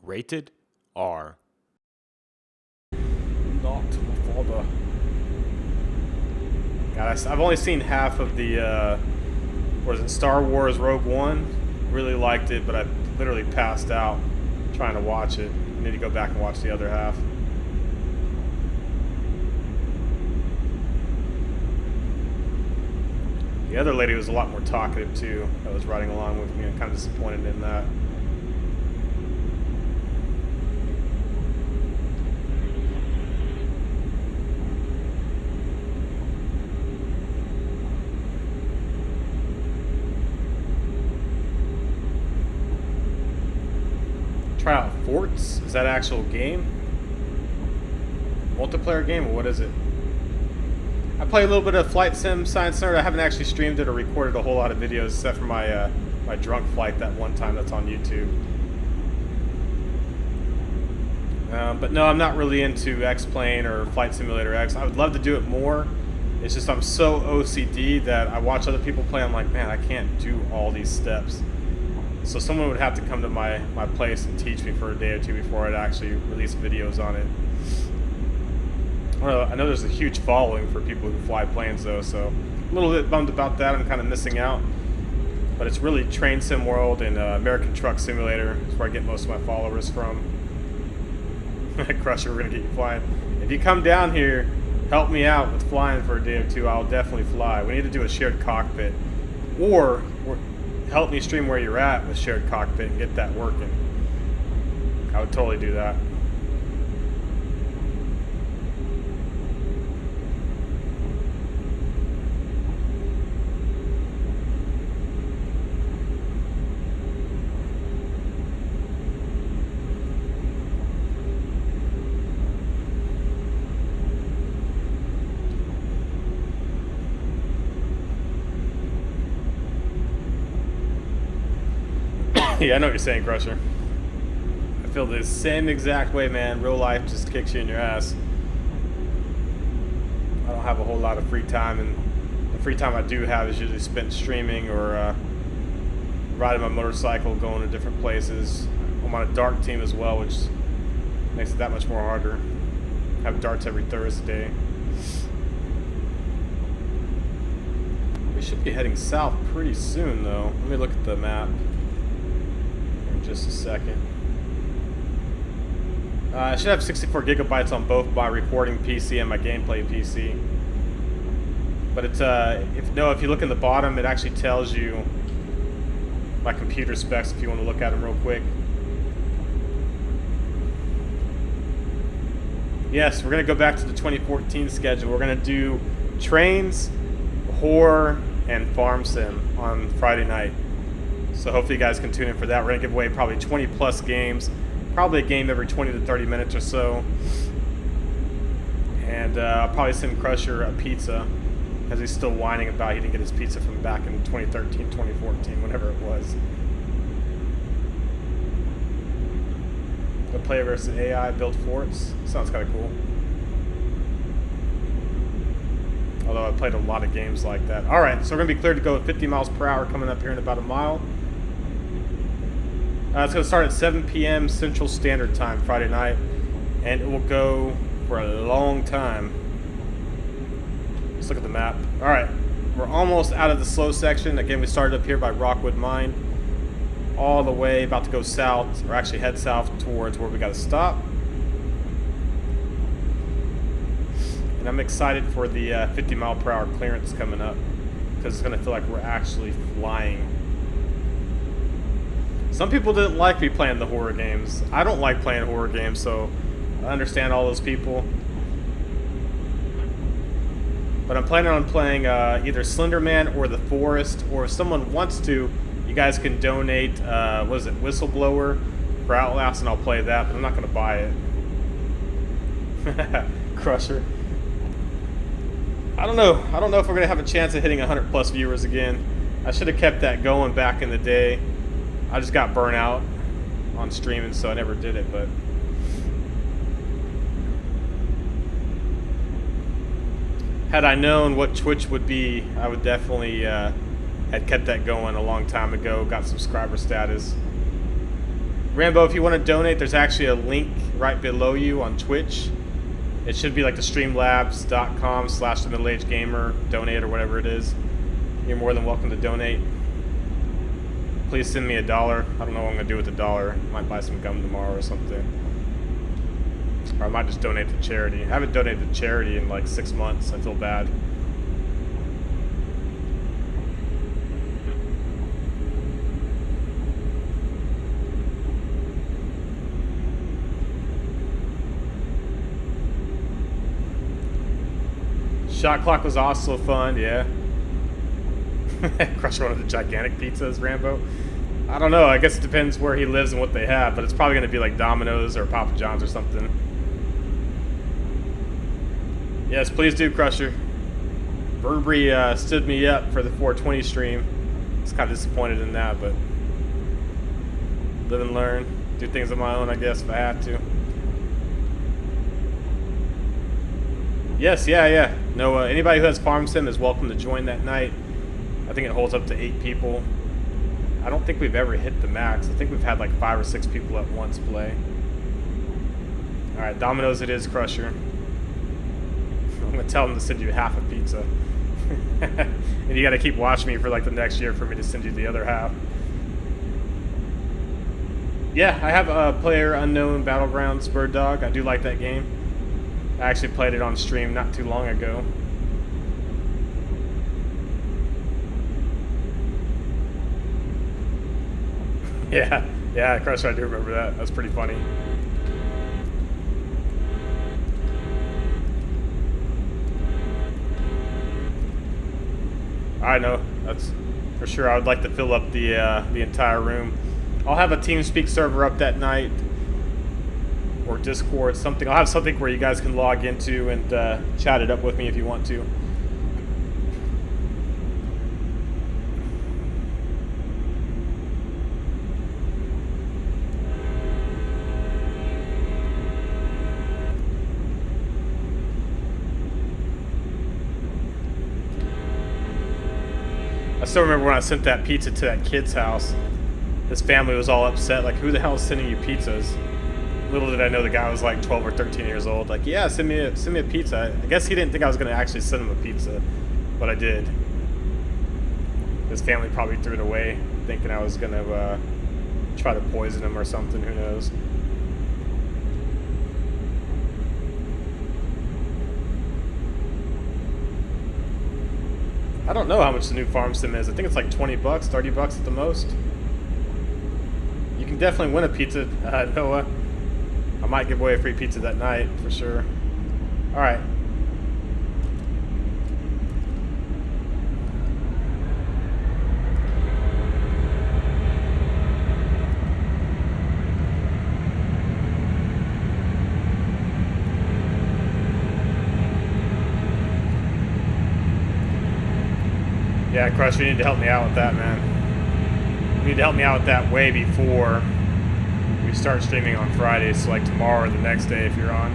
Rated R. Not my father. God, I've only seen half of the, what is it, Star Wars Rogue One. Really liked it, but I literally passed out trying to watch it. I need to go back and watch the other half. The other lady was a lot more talkative too, that was riding along with me. I'm kind of disappointed in that. Try out Forts? Is that an actual game? Multiplayer game, or what is it? I play a little bit of Flight Sim Science Nerd. I haven't actually streamed it or recorded a whole lot of videos except for my my drunk flight that one time that's on YouTube. But no, I'm not really into X-Plane or Flight Simulator X. I would love to do it more. It's just I'm so OCD that I watch other people play. I'm like, man, I can't do all these steps. So someone would have to come to my place and teach me for a day or two before I'd actually release videos on it. Well, I know there's a huge following for people who fly planes though, so a little bit bummed about that. I'm kind of missing out. But it's really Train Sim World and American Truck Simulator. That's where I get most of my followers from. Crusher, we're going to get you flying. If you come down here, help me out with flying for a day or two, I'll definitely fly. We need to do a shared cockpit. Or help me stream where you're at with shared cockpit and get that working. I would totally do that. Yeah, I know what you're saying, Crusher. I feel the same exact way, man. Real life just kicks you in your ass. I don't have a whole lot of free time, and the free time I do have is usually spent streaming or riding my motorcycle, going to different places. I'm on a dart team as well, which makes it that much more harder. I have darts every Thursday. We should be heading south pretty soon, though. Let me look at the map. Just a second. I should have 64 gigabytes on both my recording PC and my gameplay PC. But it's if you look in the bottom, it actually tells you my computer specs if you want to look at them real quick. Yes, we're gonna go back to the 2014 schedule. We're gonna do trains, horror, and farm sim on Friday night. So hopefully you guys can tune in for that. We're going to give away probably 20 plus games. Probably a game every 20 to 30 minutes or so. And I'll probably send Crusher a pizza, as he's still whining about he didn't get his pizza from back in 2013, 2014, whenever it was. The player versus AI build forts. Sounds kind of cool. Although I played a lot of games like that. Alright, so we're going to be cleared to go at 50 miles per hour coming up here in about a mile. It's going to start at 7 p.m. Central Standard Time Friday night, and it will go for a long time. Let's look at the map. Alright, we're almost out of the slow section. Again, we started up here by Rockwood Mine, all the way about to go south, or actually head south towards where we got to stop. And I'm excited for the 50 mile per hour clearance coming up, because it's going to feel like we're actually flying. Some people didn't like me playing the horror games. I don't like playing horror games, so I understand all those people. But I'm planning on playing either Slenderman or The Forest, or if someone wants to, you guys can donate, what is it, Whistleblower for Outlast, and I'll play that, but I'm not going to buy it. Crusher. I don't know if we're going to have a chance of hitting 100 plus viewers again. I should have kept that going back in the day. I just got burnt out on streaming, so I never did it, but had I known what Twitch would be, I would definitely had kept that going a long time ago, got subscriber status. Rambo, if you want to donate, there's actually a link right below you on Twitch. It should be like the streamlabs.com/themiddleagedgamer donate or whatever it is. You're more than welcome to donate. Please send me $1. I don't know what I'm going to do with $1. Might buy some gum tomorrow or something. Or I might just donate to charity. I haven't donated to charity in like 6 months. I feel bad. Shot clock was also fun, yeah. Crush one of the gigantic pizzas, Rambo. I don't know, I guess it depends where he lives and what they have, but it's probably going to be like Domino's or Papa John's or something. Yes, please do, Crusher. Burberry stood me up for the 420 stream. I was kind of disappointed in that, but live and learn. Do things on my own, I guess, if I have to. Yes, yeah. No, anybody who has Farm Sim is welcome to join that night. I think it holds up to 8 people. I don't think we've ever hit the max. I think we've had like 5 or 6 people at once play. Alright, Domino's it is, Crusher. I'm going to tell them to send you half a pizza. And you got to keep watching me for like the next year for me to send you the other half. Yeah, I have a Player Unknown Battlegrounds Bird Dog. I do like that game. I actually played it on stream not too long ago. Yeah, Crusher, I do remember that. That's pretty funny. I know, that's for sure. I would like to fill up the entire room. I'll have a TeamSpeak server up that night, or Discord, something. I'll have something where you guys can log into and chat it up with me if you want to. I still remember when I sent that pizza to that kid's house. His family was all upset, like, who the hell is sending you pizzas? Little did I know the guy was like 12 or 13 years old. Like, yeah, send me a pizza. I guess he didn't think I was going to actually send him a pizza, but I did. His family probably threw it away, thinking I was going to try to poison him or something. Who knows? I don't know how much the new Farm Sim is. I think it's like 20 bucks, 30 bucks at the most. You can definitely win a pizza, Noah. I might give away a free pizza that night, for sure. Alright. Yeah, Crush, you need to help me out with that, man. You need to help me out with that way before we start streaming on Friday, so like tomorrow or the next day if you're on.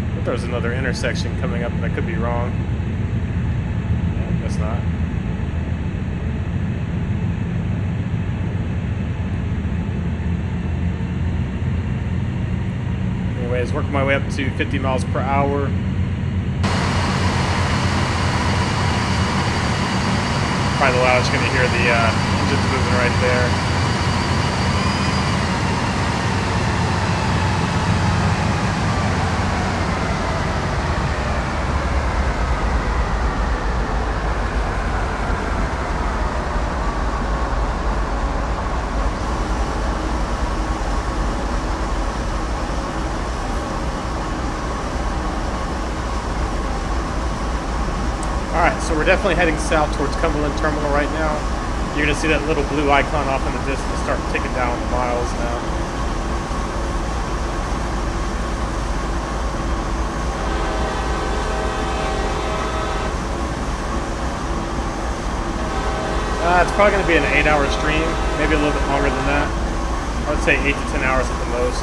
I think there's another intersection coming up, but I could be wrong. No, guess not. Anyways, working my way up to 50 miles per hour. Probably the loudest you're going to hear the engines moving right there. So we're definitely heading south towards Cumberland Terminal right now. You're going to see that little blue icon off in the distance start ticking down the miles now. It's probably going to be an 8-hour stream, maybe a little bit longer than that. I would say 8 to 10 hours at the most.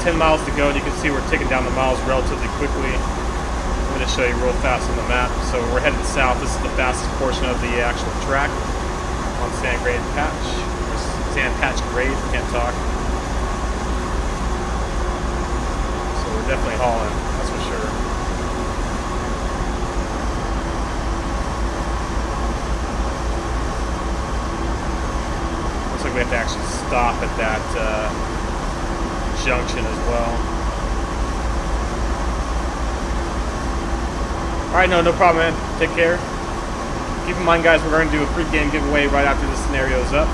10 miles to go, and you can see we're taking down the miles relatively quickly. I'm going to show you real fast on the map. So we're headed south. This is the fastest portion of the actual track on Sand Grade Patch. Or Sand Patch Grade, can't talk. So we're definitely hauling, that's for sure. Looks like we have to actually stop at that junction as well. Alright, no problem, man. Take care. Keep in mind, guys, we're going to do a free game giveaway right after this scenario is up.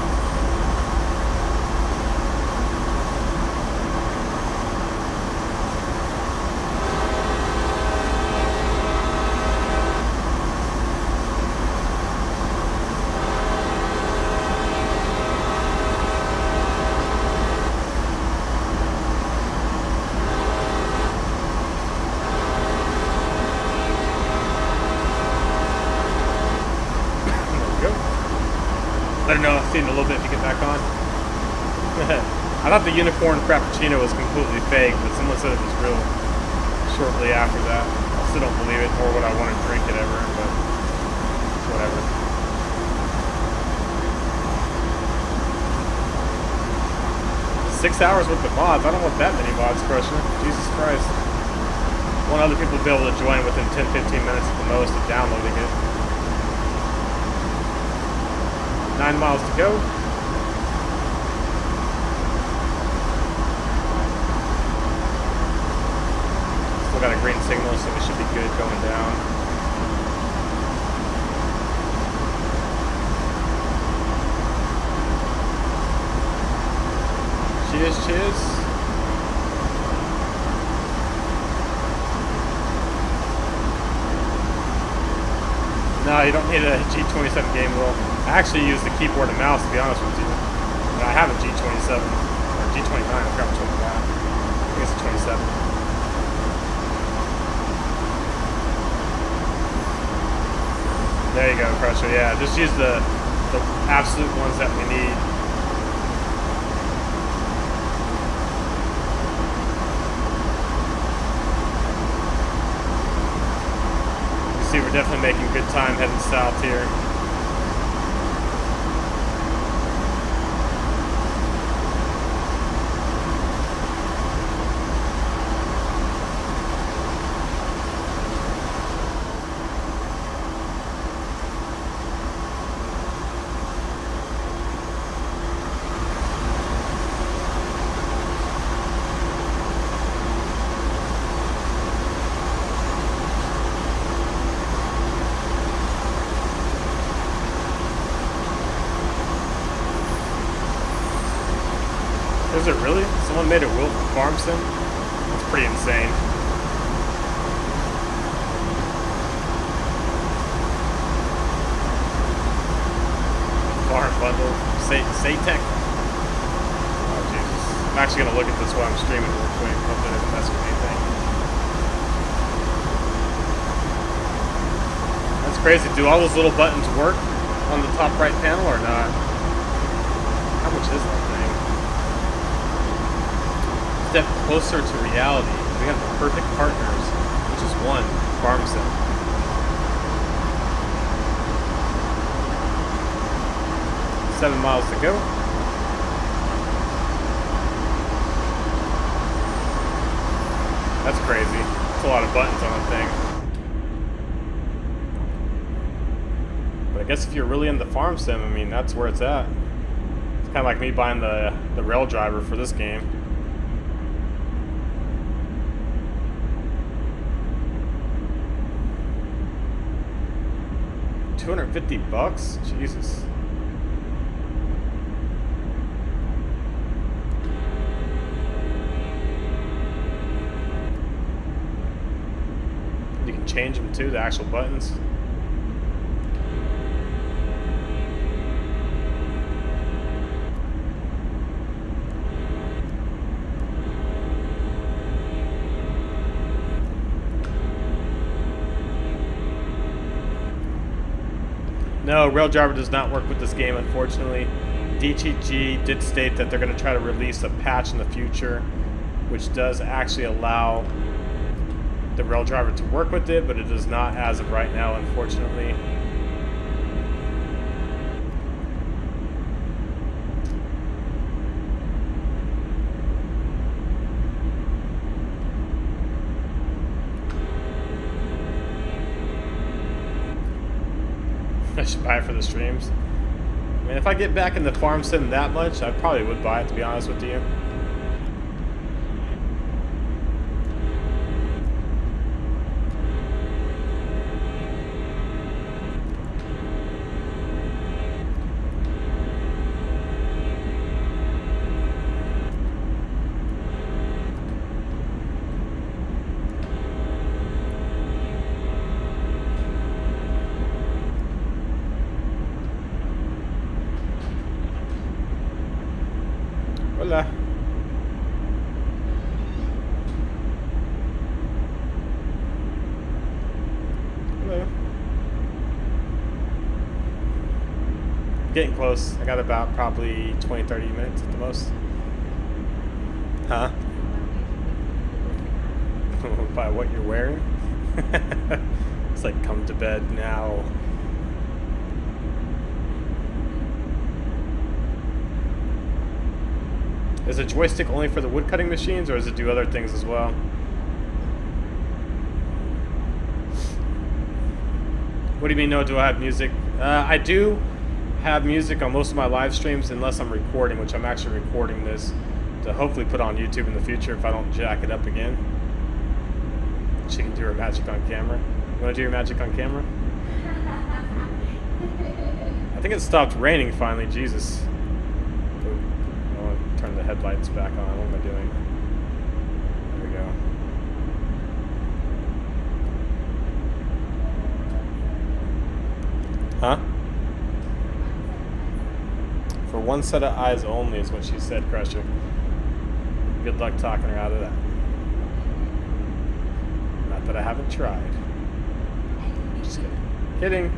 Let her know I've seen it a little bit to get back on. I thought the unicorn frappuccino was completely fake, but someone said it was real shortly after that. I still don't believe it, nor would I want to drink it ever, but whatever. $6 hours worth of mods. I don't want that many mods, Crusher. Jesus Christ. I want other people to be able to join within 10-15 minutes at the most of downloading it. 9 miles to go. Still got a green signal, so we should be good going down. Cheers, cheers. No, you don't need a G27 game wheel. I actually use the keyboard and mouse, to be honest with you. And I have a G27, or G29, I forgot which one I got. I think it's a 27. There you go, Crusher, yeah. Just use the absolute ones that we need. You see, we're definitely making good time heading south here. Is it really? Someone made a wheel for Farm Sim? That's pretty insane. Farm bundle. Saytech. Oh, Jesus. I'm actually going to look at this while I'm streaming real quick. Hope that doesn't mess with anything. That's crazy. Do all those little buttons work on the top right panel or not? How much is that thing? Step closer to reality. We have the perfect partners, which is one, Farm Sim. $7 miles to go. That's crazy. That's a lot of buttons on that thing. But I guess if you're really into Farm Sim, I mean, that's where it's at. It's kind of like me buying the rail driver for this game. $250? Jesus. You can change them too, the actual buttons. No, Raildriver does not work with this game, unfortunately. DTG did state that they're going to try to release a patch in the future, which does actually allow the Raildriver to work with it, but it does not as of right now, unfortunately. I should buy it for the streams. I mean, if I get back into farm sim that much, I probably would buy it, to be honest with you. Hola. Hello. Getting close. I got about probably 20-30 minutes at the most. Huh? By what you're wearing? It's like, come to bed now. Is a joystick only for the woodcutting machines, or does it do other things as well? What do you mean, no, do I have music? I do have music on most of my live streams, unless I'm recording, which I'm actually recording this to hopefully put on YouTube in the future if I don't jack it up again. She can do her magic on camera. You want to do your magic on camera? I think it stopped raining finally, Jesus. Turn the headlights back on. What am I doing? There we go. Huh? For one set of eyes only is what she said, Crusher. Good luck talking her out of that. Not that I haven't tried. Just kidding. Kidding.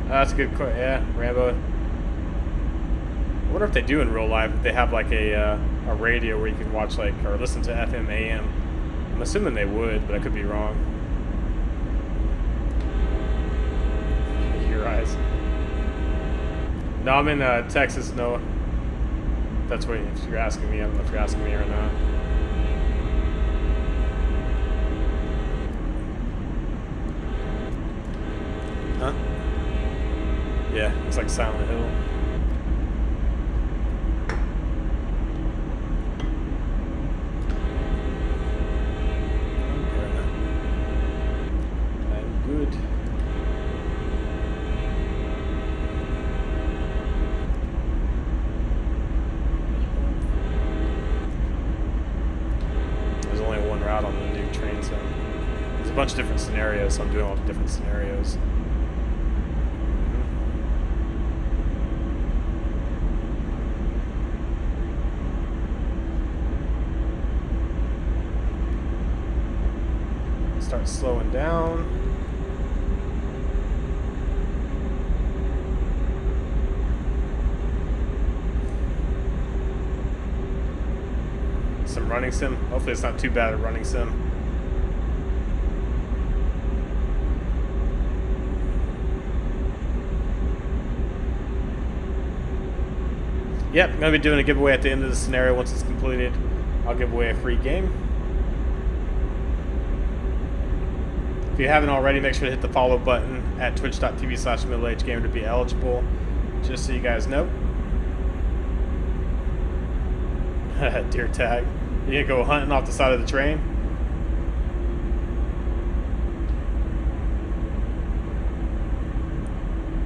That's a good question. Yeah, Rambo. I wonder if they do in real life. If they have like a radio where you can watch like or listen to FM, AM. I'm assuming they would, but I could be wrong. Your eyes. No, I'm in Texas. No, that's what if you're asking me. I don't know if you're asking me or not. Huh? Yeah, it's like Silent Hill. I'm good. There's only one route on the new train sim. There's a bunch of different scenarios, so I'm doing all the different scenarios. Start slowing down. Some running sim. Hopefully it's not too bad at running sim. Yep, I'm going to be doing a giveaway at the end of the scenario. Once it's completed, I'll give away a free game. If you haven't already, make sure to hit the follow button at twitch.tv/MiddleAgedGamer to be eligible, just so you guys know. Deer tag. You gonna go hunting off the side of the train?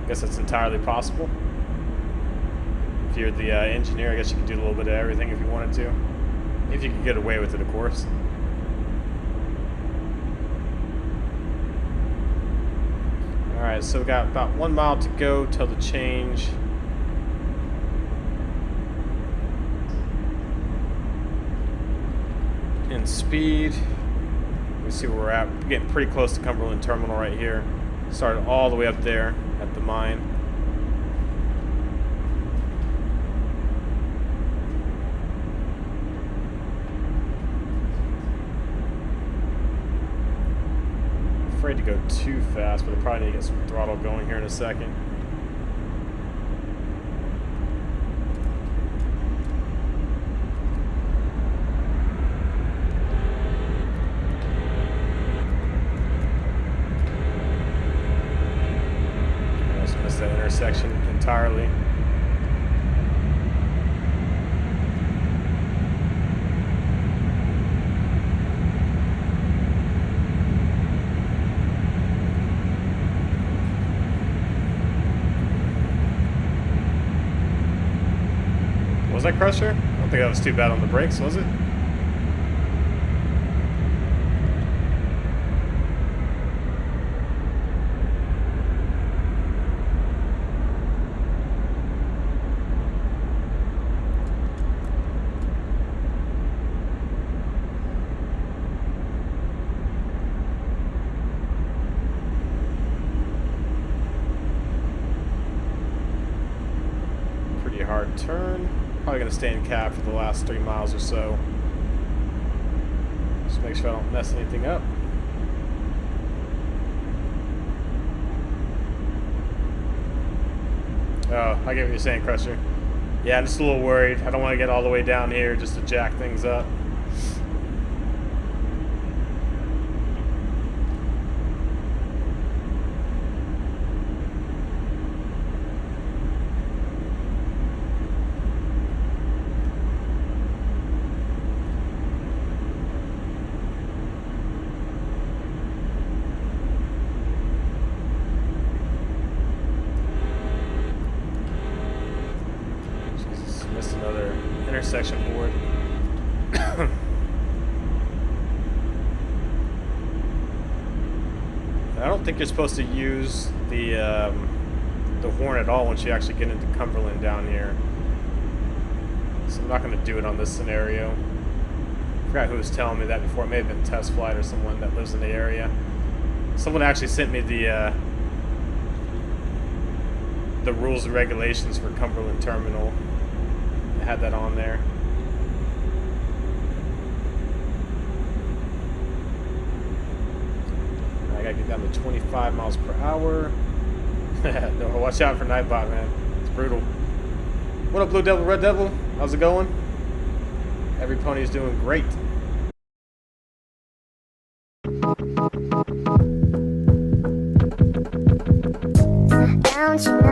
I guess that's entirely possible. If you're the engineer, I guess you can do a little bit of everything if you wanted to. If you can get away with it, of course. Alright, so we got about 1 mile to go till the change. In speed. me see where we're at. We're getting pretty close to Cumberland Terminal right here. Started all the way up there at the mine. Afraid to go too fast, but I probably need to get some throttle going here in a second. That intersection entirely. Was that Crusher? I don't think that was too bad on the brakes, was it? Hard turn. Probably going to stay in cab for the last 3 miles or so. Just make sure I don't mess anything up. Oh, I get what you're saying, Crusher. Yeah, I'm just a little worried. I don't want to get all the way down here just to jack things up. Another intersection board. I don't think you're supposed to use the horn at all once you actually get into Cumberland down here. So I'm not going to do it on this scenario. I forgot who was telling me that before. It may have been Test Flight or someone that lives in the area. Someone actually sent me the rules and regulations for Cumberland Terminal. I had that on there. I gotta get down to 25 miles per hour. No, watch out for Nightbot, man. It's brutal. What up, Blue Devil, Red Devil? How's it going? Every pony's doing great. Don't you know?